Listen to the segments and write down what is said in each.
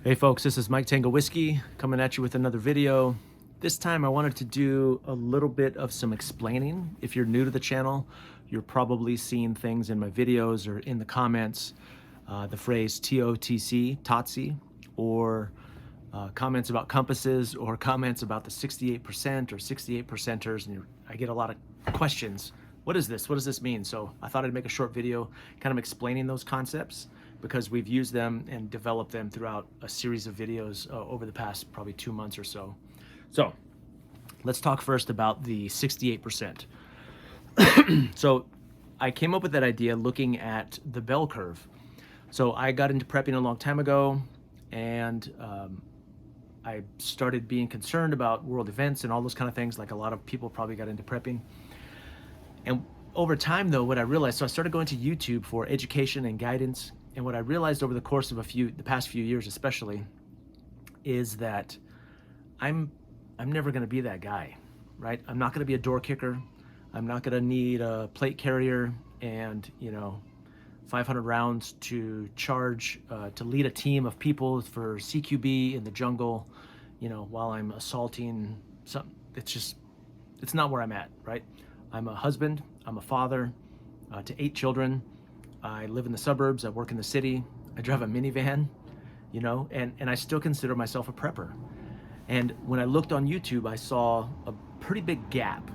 Hey folks, this is Mike Tango Whiskey coming at you with another video. This time I wanted to do a little bit of some explaining. If you're new to the channel, you're probably seeing things in my videos or in the comments, the phrase TOTC, TOTC, or comments about compasses or comments about the 68% or 68 percenters, and I get a lot of questions. What is this? What does this mean? So I thought I'd make a short video kind of explaining those concepts, because we've used them and developed them throughout a series of videos over the past probably 2 months or so. So let's talk first about the 68%. So I came up with that idea looking at the bell curve. So I got into prepping a long time ago, and I started being concerned about world events and all those kind of things, like a lot of people probably got into prepping. And over time though, what I realized, so I started going to YouTube for education and guidance. And what I realized over the course of the past few years especially, is that I'm never gonna be that guy, right? I'm not gonna be a door kicker. I'm not gonna need a plate carrier and 500 rounds to charge, to lead a team of people for CQB in the jungle, while I'm assaulting something. It's not where I'm at, right? I'm a husband, I'm a father to 8 children. I live in the suburbs, I work in the city, I drive a minivan, and I still consider myself a prepper. And when I looked on YouTube, I saw a pretty big gap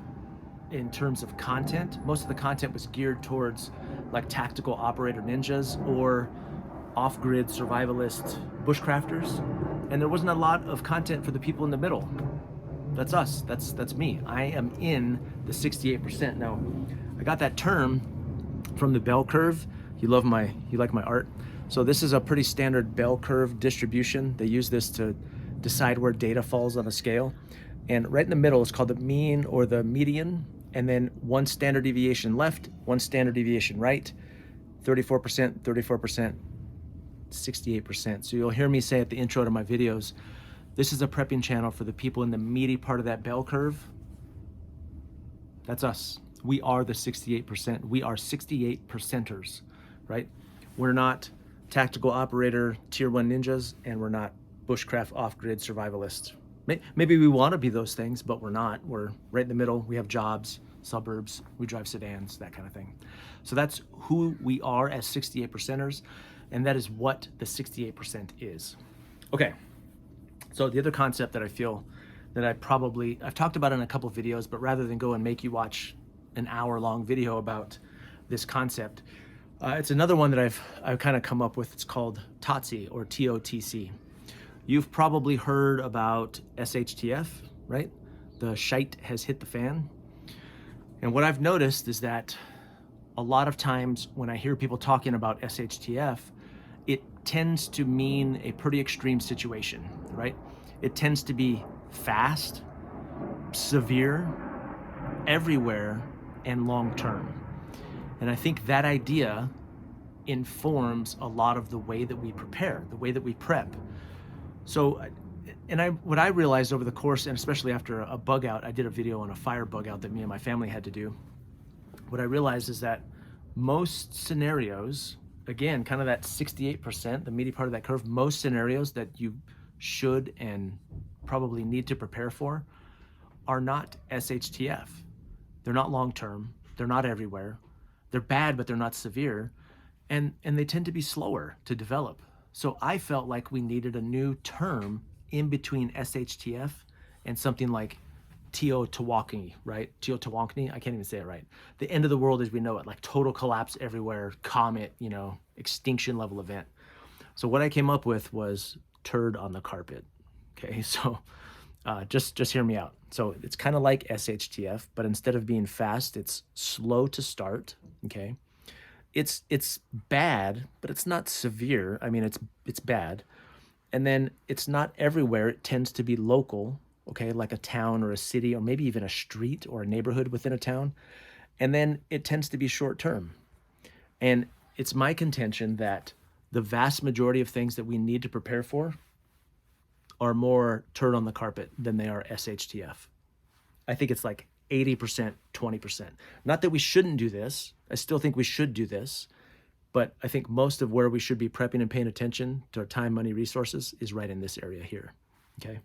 in terms of content. Most of the content was geared towards like tactical operator ninjas or off-grid survivalist bushcrafters. And there wasn't a lot of content for the people in the middle. That's us, that's me. I am in the 68%. Now, I got that term from the bell curve. You like my art? So this is a pretty standard bell curve distribution. They use this to decide where data falls on a scale. And right in the middle is called the mean or the median. And then 1 standard deviation left, 1 standard deviation right, 34%, 34%, 68%. So you'll hear me say at the intro to my videos, this is a prepping channel for the people in the meaty part of that bell curve. That's us. We are the 68%. We are 68 percenters, right? We're not tactical operator tier 1 ninjas, and we're not bushcraft off-grid survivalists. Maybe we want to be those things, but we're not. We're right in the middle. We have jobs, suburbs, we drive sedans, that kind of thing. So that's who we are as 68 percenters, and that is what the 68% is. Okay, so the other concept that I feel that I've talked about in a couple of videos, but rather than go and make you watch an hour-long video about this concept, it's another one that I've kind of come up with. It's called TOTC or TOTC. You've probably heard about SHTF, right? The shite has hit the fan. And what I've noticed is that a lot of times when I hear people talking about SHTF, it tends to mean a pretty extreme situation, right? It tends to be fast, severe, everywhere, and long-term. And I think that idea informs a lot of the way that we prepare, the way that we prep. So, what I realized over the course, and especially after a bug out, I did a video on a fire bug out that me and my family had to do. What I realized is that most scenarios, again, kind of that 68%, the meaty part of that curve, most scenarios that you should and probably need to prepare for are not SHTF. They're not long-term, they're not everywhere, they're bad, but they're not severe, and they tend to be slower to develop. So I felt like we needed a new term in between SHTF and something like TOTC, right? TOTC, I can't even say it right. The end of the world as we know it, like total collapse everywhere, comet, extinction level event. So what I came up with was Turd on the Carpet. Okay, so just hear me out. So it's kind of like SHTF, but instead of being fast, it's slow to start. Okay, it's bad, but it's not severe. I mean, it's bad, and then it's not everywhere. It tends to be local. Okay, like a town or a city, or maybe even a street or a neighborhood within a town, and then it tends to be short term. And it's my contention that the vast majority of things that we need to prepare for are more turd on the carpet than they are SHTF. I think it's like 80%, 20%. Not that we shouldn't do this. I still think we should do this, But I think most of where we should be prepping and paying attention to our time, money, resources is right in this area here, okay?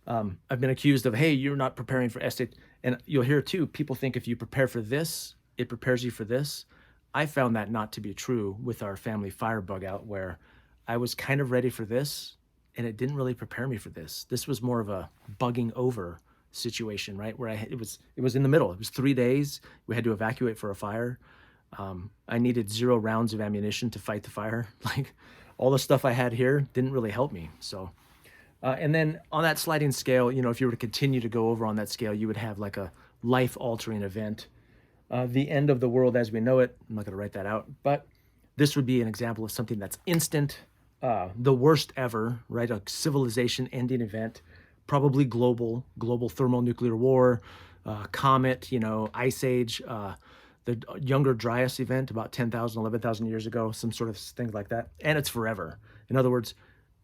I've been accused of, hey, you're not preparing for SH, and you'll hear too, people think if you prepare for this, it prepares you for this. I found that not to be true with our family fire bug out, where I was kind of ready for this, and it didn't really prepare me for this. This was more of a bugging over situation, right? Where it was in the middle. It was 3 days. We had to evacuate for a fire. I needed 0 rounds of ammunition to fight the fire. Like, all the stuff I had here didn't really help me. So, and then on that sliding scale, you know, if you were to continue to go over on that scale, you would have like a life-altering event. The end of the world as we know it. I'm not going to write that out, but this would be an example of something that's instant, the worst ever, right? A civilization-ending event, probably global thermonuclear war, comet, you know, ice age, the Younger Dryas event about 10,000, 11,000 years ago, some sort of thing like that. And it's forever. In other words,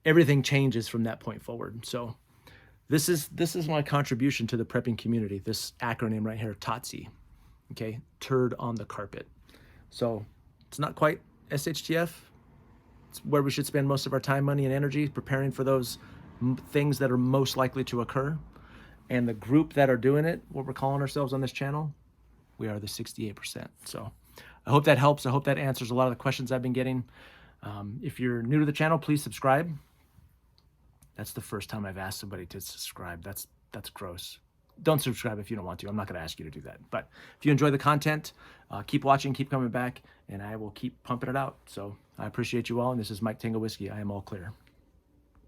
everything changes from that point forward. So this is my contribution to the prepping community, this acronym right here, TOTC, okay? Turd on the Carpet. So it's not quite SHTF. It's where we should spend most of our time, money, and energy preparing for those things that are most likely to occur. And the group that are doing it, what we're calling ourselves on this channel, we are the 68%. So I hope that helps. I hope that answers a lot of the questions I've been getting. If you're new to the channel, please subscribe. That's the first time I've asked somebody to subscribe. That's gross. Don't subscribe if you don't want to. I'm not going to ask you to do that. But if you enjoy the content, keep watching, keep coming back, and I will keep pumping it out. So I appreciate you all. And this is Mike Tango Whiskey. I am all clear.